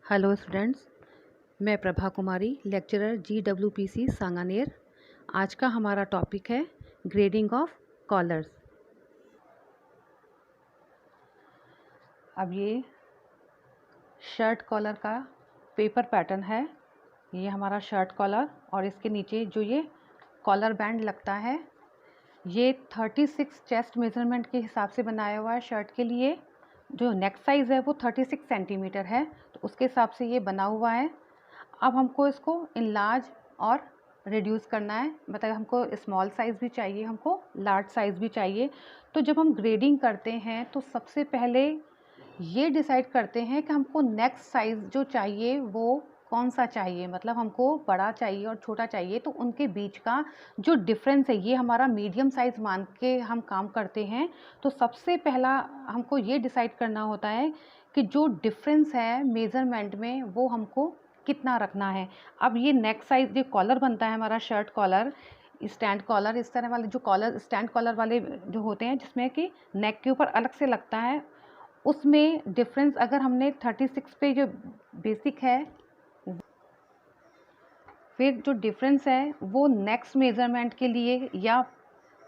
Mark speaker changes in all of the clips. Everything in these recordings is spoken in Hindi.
Speaker 1: हेलो स्टूडेंट्स, मैं प्रभा कुमारी, लेक्चरर GWPC सांगानेर। आज का हमारा टॉपिक है ग्रेडिंग ऑफ कॉलर्स। अब ये शर्ट कॉलर का पेपर पैटर्न है। ये हमारा शर्ट कॉलर और इसके नीचे जो ये कॉलर बैंड लगता है ये 36 चेस्ट मेजरमेंट के हिसाब से बनाया हुआ है। शर्ट के लिए जो नेक साइज़ है वो 36 सेंटीमीटर है, तो उसके हिसाब से ये बना हुआ है। अब हमको इसको इनलार्ज और रिड्यूस करना है, मतलब हमको स्मॉल साइज़ भी चाहिए, हमको लार्ज साइज़ भी चाहिए। तो जब हम ग्रेडिंग करते हैं तो सबसे पहले ये डिसाइड करते हैं कि हमको नेक्स्ट साइज़ जो चाहिए वो कौन सा चाहिए, मतलब हमको बड़ा चाहिए और छोटा चाहिए। तो उनके बीच का जो डिफरेंस है ये हमारा मीडियम साइज़ मान के हम काम करते हैं। तो सबसे पहला हमको ये डिसाइड करना होता है कि जो डिफरेंस है मेज़रमेंट में वो हमको कितना रखना है। अब ये नेक साइज़ जो कॉलर बनता है हमारा शर्ट कॉलर, स्टैंड कॉलर, इस तरह वाले जो कॉलर स्टैंड कॉलर वाले जो होते हैं जिसमें कि नेक के ऊपर अलग से लगता है, उसमें डिफरेंस अगर हमने 36 पे जो बेसिक है, फिर जो डिफरेंस है वो नेक्स्ट मेज़रमेंट के लिए या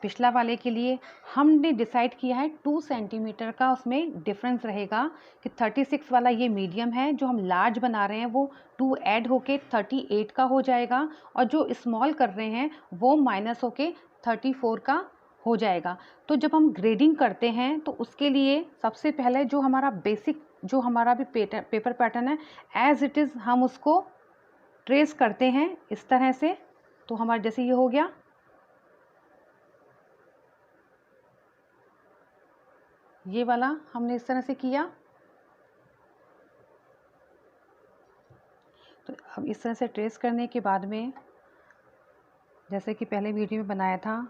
Speaker 1: पिछला वाले के लिए हमने डिसाइड किया है 2 सेंटीमीटर का उसमें डिफरेंस रहेगा कि 36 वाला ये मीडियम है, जो हम लार्ज बना रहे हैं वो 2 ऐड होके 38 का हो जाएगा और जो स्मॉल कर रहे हैं वो माइनस होके 34 का हो जाएगा। तो जब हम ग्रेडिंग करते हैं तो उसके लिए सबसे पहले जो हमारा बेसिक जो हमारा भी पेपर पैटर्न है एज इट इज़ हम उसको ट्रेस करते हैं इस तरह से। तो हमारा जैसे ये हो गया, ये वाला हमने इस तरह से किया। तो अब इस तरह से ट्रेस करने के बाद में जैसे कि पहले वीडियो में बनाया था,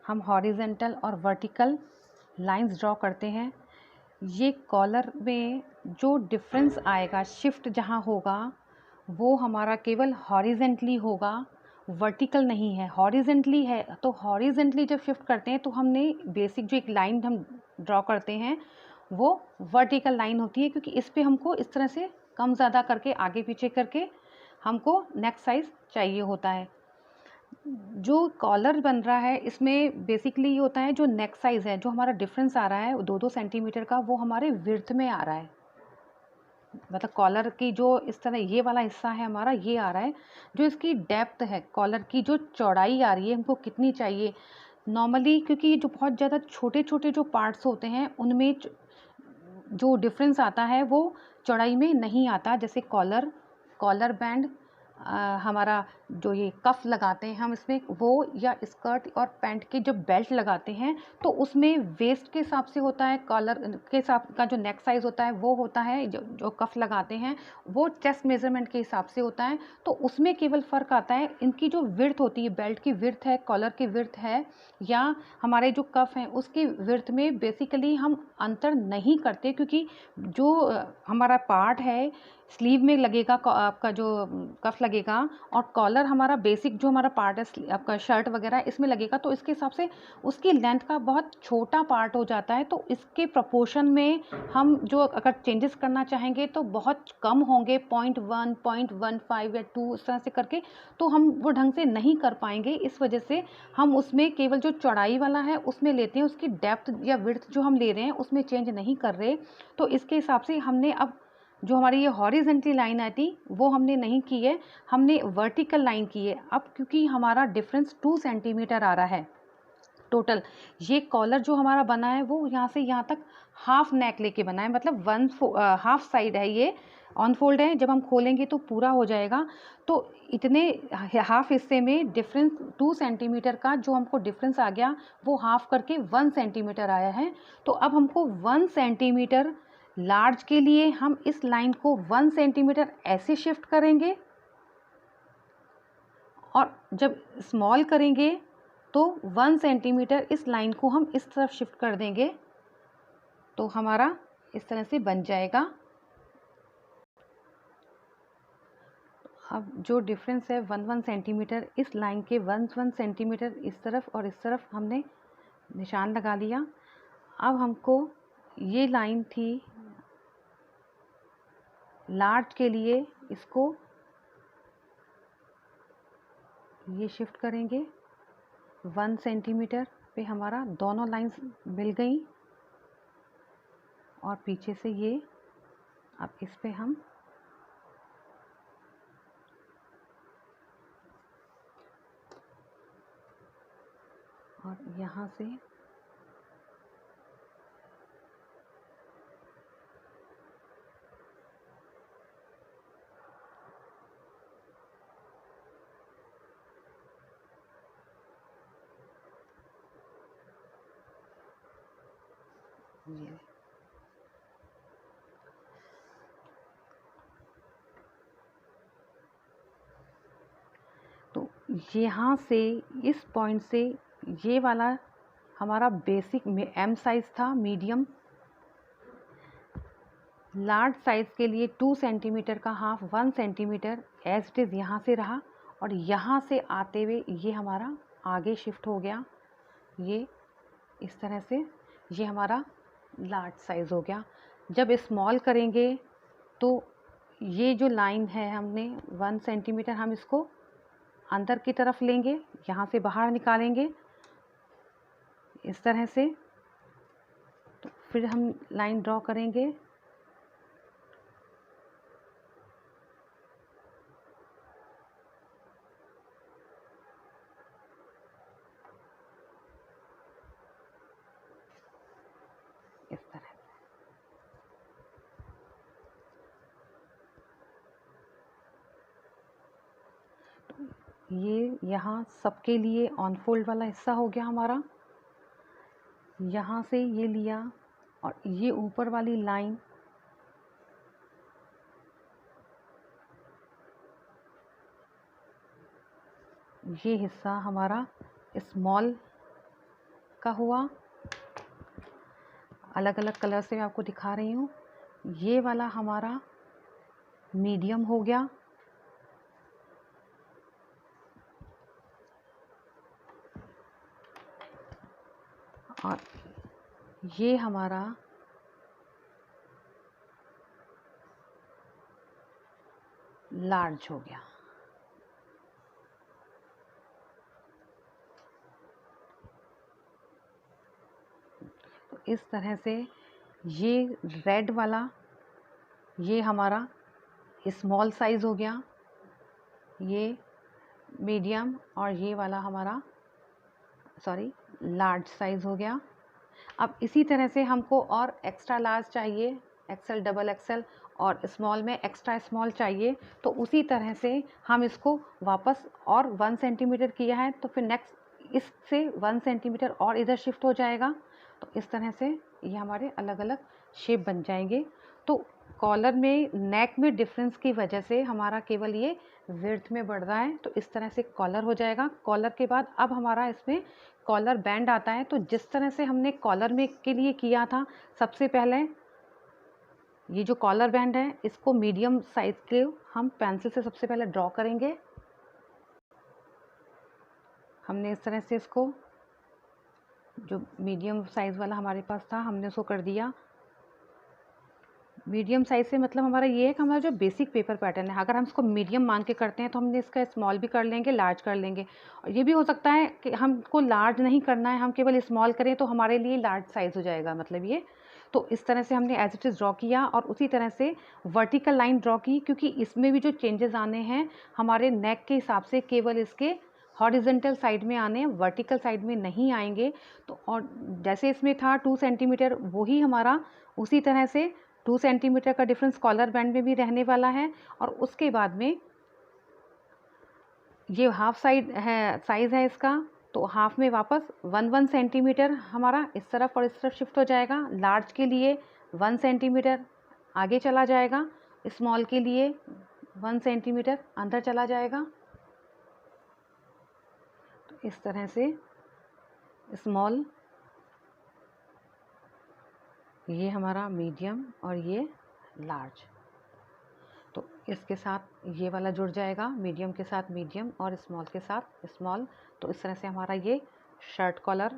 Speaker 1: हम हॉरिजेंटल और वर्टिकल लाइंस ड्रॉ करते हैं। ये कॉलर में जो डिफरेंस आएगा, शिफ्ट जहाँ होगा वो हमारा केवल हॉरिजेंटली होगा, वर्टिकल नहीं है, हॉरिजेंटली है। तो हॉरिजेंटली जब शिफ्ट करते हैं तो हमने बेसिक जो एक लाइन हम ड्रॉ करते हैं वो वर्टिकल लाइन होती है, क्योंकि इस पे हमको इस तरह से कम ज़्यादा करके आगे पीछे करके हमको नेक्स्ट साइज़ चाहिए होता है। जो कॉलर बन रहा है इसमें बेसिकली ये होता है, जो नेक साइज़ है जो हमारा डिफरेंस आ रहा है 2-2 सेंटीमीटर का, वो हमारे विड्थ में आ रहा है। मतलब कॉलर की जो इस तरह ये वाला हिस्सा है हमारा ये आ रहा है। जो इसकी डेप्थ है, कॉलर की जो चौड़ाई आ रही है हमको कितनी चाहिए नॉर्मली, क्योंकि जो बहुत ज़्यादा छोटे छोटे जो पार्ट्स होते हैं उनमें जो डिफरेंस आता है वो चौड़ाई में नहीं आता। जैसे कॉलर, कॉलर बैंड, हमारा जो ये कफ लगाते हैं हम इसमें वो, या स्कर्ट और पैंट के जो बेल्ट लगाते हैं तो उसमें वेस्ट के हिसाब से होता है, कॉलर के हिसाब का जो नेक साइज़ होता है वो होता है, जो कफ लगाते हैं वो चेस्ट मेजरमेंट के हिसाब से होता है। तो उसमें केवल फ़र्क आता है, इनकी जो विड्थ होती है, बेल्ट की विड्थ है, कॉलर की विड्थ है, या हमारे जो कफ हैं उसकी विड्थ में बेसिकली हम अंतर नहीं करते, क्योंकि जो हमारा पार्ट है स्लीव में लगेगा, आपका जो कफ लगेगा, और कॉलर हमारा बेसिक जो हमारा पार्ट है आपका शर्ट वगैरह इसमें लगेगा, तो इसके हिसाब से उसकी लेंथ का बहुत छोटा पार्ट हो जाता है। तो इसके प्रोपोर्शन में हम जो अगर चेंजेस करना चाहेंगे तो बहुत कम होंगे, 0.1, 0.15 या 2 इस तरह से करके, तो हम वो ढंग से नहीं कर पाएंगे। इस वजह से हम उसमें केवल जो चौड़ाई वाला है उसमें लेते हैं, उसकी डेप्थ या विड्थ जो हम ले रहे हैं उसमें चेंज नहीं कर रहे। तो इसके हिसाब से हमने अब जो हमारी ये हॉरिजेंटली लाइन आती वो हमने नहीं की है, हमने वर्टिकल लाइन की है। अब क्योंकि हमारा डिफरेंस 2 सेंटीमीटर आ रहा है टोटल, ये कॉलर जो हमारा बना है वो यहाँ से यहाँ तक हाफ नेक लेके बना है, मतलब हाफ साइड है, ये ऑन फोल्ड है, जब हम खोलेंगे तो पूरा हो जाएगा। तो इतने हाफ हिस्से में डिफरेंस 2 सेंटीमीटर का जो हमको डिफरेंस आ गया वो हाफ करके 1 सेंटीमीटर आया है। तो अब हमको 1 सेंटीमीटर लार्ज के लिए हम इस लाइन को 1 सेंटीमीटर ऐसे शिफ्ट करेंगे, और जब स्मॉल करेंगे तो 1 सेंटीमीटर इस लाइन को हम इस तरफ शिफ्ट कर देंगे, तो हमारा इस तरह से बन जाएगा। अब जो डिफरेंस है 1-1 सेंटीमीटर, इस लाइन के 1-1 सेंटीमीटर इस तरफ और इस तरफ हमने निशान लगा लिया। अब हमको ये लाइन थी, लार्ज के लिए इसको ये शिफ्ट करेंगे 1 सेंटीमीटर पे, हमारा दोनों लाइंस मिल गई। और पीछे से ये अब इस पे हम और यहाँ से ये तो यहाँ से इस पॉइंट से ये वाला हमारा बेसिक में एम साइज़ था, मीडियम। लार्ज साइज़ के लिए 2 सेंटीमीटर का half 1 centimetre as it is यहाँ से रहा, और यहाँ से आते हुए ये हमारा आगे शिफ्ट हो गया, ये इस तरह से, ये हमारा लार्ज साइज़ हो गया। जब स्मॉल करेंगे तो ये जो लाइन है हमने 1 सेंटीमीटर, हम इसको अंदर की तरफ लेंगे, यहाँ से बाहर निकालेंगे इस तरह से। तो फिर हम लाइन ड्रॉ करेंगे, इस तरह से। तो ये यहाँ सबके लिए ऑन फोल्ड वाला हिस्सा हो गया हमारा। यहाँ से ये लिया और ये ऊपर वाली लाइन ये हिस्सा हमारा स्मॉल का हुआ। अलग अलग कलर से मैं आपको दिखा रही हूँ। ये वाला हमारा मीडियम हो गया, और ये हमारा लार्ज हो गया। तो इस तरह से ये रेड वाला ये हमारा स्मॉल साइज़ हो गया, ये मीडियम, और ये वाला हमारा लार्ज साइज़ हो गया। अब इसी तरह से हमको और एक्स्ट्रा लार्ज चाहिए, एक्सेल, डबल एक्सेल, और स्मॉल में एक्स्ट्रा स्मॉल चाहिए, तो उसी तरह से हम इसको वापस और 1 सेंटीमीटर किया है, तो फिर नेक्स्ट इससे 1 सेंटीमीटर और इधर शिफ्ट हो जाएगा। तो इस तरह से ये हमारे अलग अलग शेप बन जाएंगे। तो कॉलर में नेक में डिफरेंस की वजह से हमारा केवल ये विड्थ में बढ़ रहा है, तो इस तरह से कॉलर हो जाएगा। कॉलर के बाद अब हमारा इसमें कॉलर बैंड आता है। तो जिस तरह से हमने कॉलर में के लिए किया था, सबसे पहले ये जो कॉलर बैंड है इसको मीडियम साइज़ के हम पेंसिल से सबसे पहले ड्रॉ करेंगे। हमने इस तरह से इसको, जो मीडियम साइज़ वाला हमारे पास था, हमने उसको कर दिया। मीडियम साइज़ से मतलब हमारा ये है कि हमारा जो बेसिक पेपर पैटर्न है, अगर हम इसको मीडियम मान के करते हैं तो हमने इसका स्मॉल भी कर लेंगे, लार्ज कर लेंगे। और ये भी हो सकता है कि हमको लार्ज नहीं करना है, हम केवल स्मॉल करें तो हमारे लिए लार्ज साइज़ हो जाएगा, मतलब ये। तो इस तरह से हमने एज इट इज़ ड्रॉ किया, और उसी तरह से वर्टिकल लाइन ड्रॉ की, क्योंकि इसमें भी जो चेंजेस आने हैं हमारे नेक के हिसाब से केवल इसके हॉरिजेंटल साइड में आने हैं, वर्टिकल साइड में नहीं आएंगे। तो और जैसे इसमें था 2 सेंटीमीटर, वही हमारा उसी तरह से 2 सेंटीमीटर का डिफरेंस कॉलर बैंड में भी रहने वाला है। और उसके बाद में ये हाफ साइड है, साइज़ है इसका, तो हाफ में वापस 1 सेंटीमीटर हमारा इस तरफ और इस तरफ शिफ्ट हो जाएगा। लार्ज के लिए 1 सेंटीमीटर आगे चला जाएगा, स्मॉल के लिए 1 सेंटीमीटर अंदर चला जाएगा। तो इस तरह से स्मॉल, ये हमारा मीडियम, और ये लार्ज। तो इसके साथ ये वाला जुड़ जाएगा, मीडियम के साथ मीडियम और स्मॉल के साथ स्मॉल। तो इस तरह से हमारा ये शर्ट कॉलर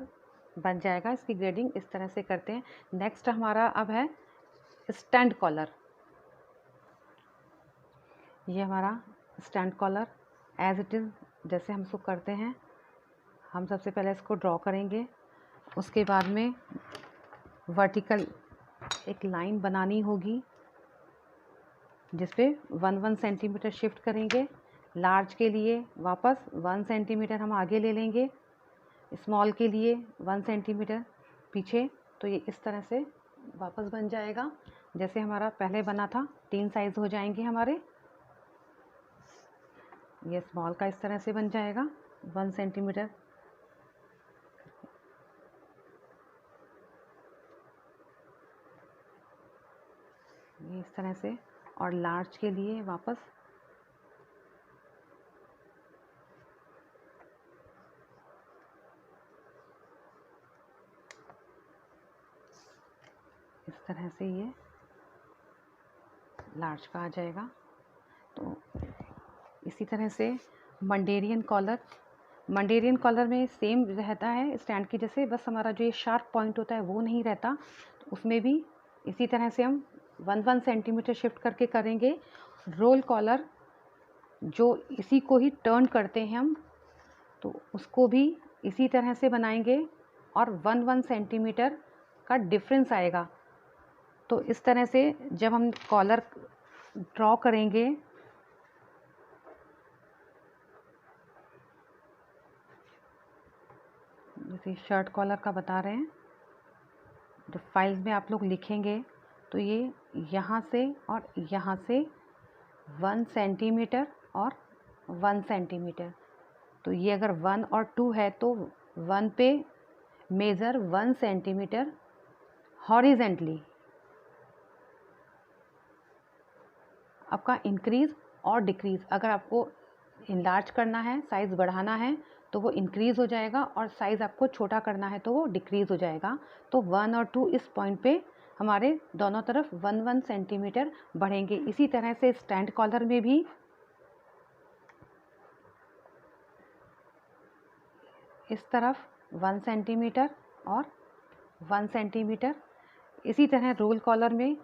Speaker 1: बन जाएगा। इसकी ग्रेडिंग इस तरह से करते हैं। नेक्स्ट हमारा अब है स्टैंड कॉलर। ये हमारा stand collar as it is जैसे हम इसको करते हैं, हम सबसे पहले इसको ड्रॉ करेंगे। उसके बाद में वर्टिकल एक लाइन बनानी होगी जिस पे 1 सेंटीमीटर शिफ्ट करेंगे। लार्ज के लिए वापस 1 सेंटीमीटर हम आगे ले लेंगे, स्मॉल के लिए 1 सेंटीमीटर पीछे। तो ये इस तरह से वापस बन जाएगा जैसे हमारा पहले बना था। 3 साइज़ हो जाएंगे हमारे। ये स्मॉल का इस तरह से बन जाएगा 1 सेंटीमीटर। ये इस तरह से। और लार्ज के लिए वापस इस तरह से ये लार्ज का आ जाएगा। तो इसी तरह से मंडेरियन कॉलर में सेम रहता है स्टैंड की जैसे, बस हमारा जो ये शार्प पॉइंट होता है वो नहीं रहता। तो उसमें भी इसी तरह से हम 1 सेंटीमीटर शिफ्ट करके करेंगे। रोल कॉलर जो इसी को ही टर्न करते हैं हम, तो उसको भी इसी तरह से बनाएंगे और 1 सेंटीमीटर का डिफरेंस आएगा। तो इस तरह से जब हम कॉलर ड्रॉ करेंगे, जैसे शर्ट कॉलर का बता रहे हैं, जब फाइल्स में आप लोग लिखेंगे तो ये यहाँ से और यहाँ से 1 सेंटीमीटर और 1 सेंटीमीटर। तो ये अगर 1 और 2 है तो 1 पे मेज़र 1 सेंटीमीटर हॉरिजेंटली। आपका इंक्रीज़ और डिक्रीज़, अगर आपको इनलार्ज करना है, साइज़ बढ़ाना है तो वो इंक्रीज़ हो जाएगा, और साइज़ आपको छोटा करना है तो वो डिक्रीज़ हो जाएगा। तो 1 और 2 इस पॉइंट पे हमारे दोनों तरफ 1 सेंटीमीटर बढ़ेंगे। इसी तरह से स्टैंड कॉलर में भी इस तरफ 1 सेंटीमीटर और 1 सेंटीमीटर। इसी तरह रोल कॉलर में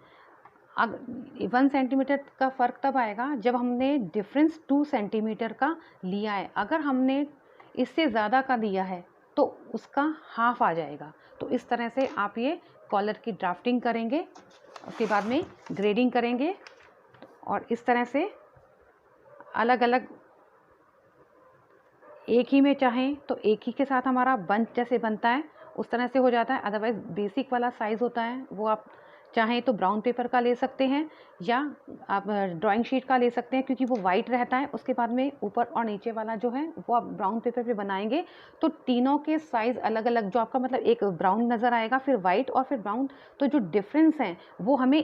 Speaker 1: 1 सेंटीमीटर का फ़र्क तब आएगा जब हमने डिफरेंस 2 सेंटीमीटर का लिया है। अगर हमने इससे ज़्यादा का लिया है तो उसका हाफ आ जाएगा। तो इस तरह से आप ये कॉलर की ड्राफ्टिंग करेंगे, उसके बाद में ग्रेडिंग करेंगे, और इस तरह से अलग अलग एक ही में चाहें तो एक ही के साथ हमारा बंच जैसे बनता है उस तरह से हो जाता है। अदरवाइज़ बेसिक वाला साइज़ होता है वो आप चाहें तो ब्राउन पेपर का ले सकते हैं या आप ड्राइंग शीट का ले सकते हैं, क्योंकि वो वाइट रहता है। उसके बाद में ऊपर और नीचे वाला जो है वो आप ब्राउन पेपर पे बनाएंगे तो तीनों के साइज़ अलग अलग, जो आपका मतलब एक ब्राउन नज़र आएगा, फिर वाइट और फिर ब्राउन। तो जो डिफरेंस हैं वो हमें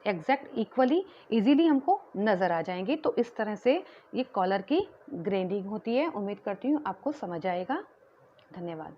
Speaker 1: एग्जैक्ट इक्वली इजीली हमको नज़र आ जाएंगे। तो इस तरह से ये कॉलर की ग्रेडिंग होती है। उम्मीद करती हूँ आपको समझ आएगा। धन्यवाद।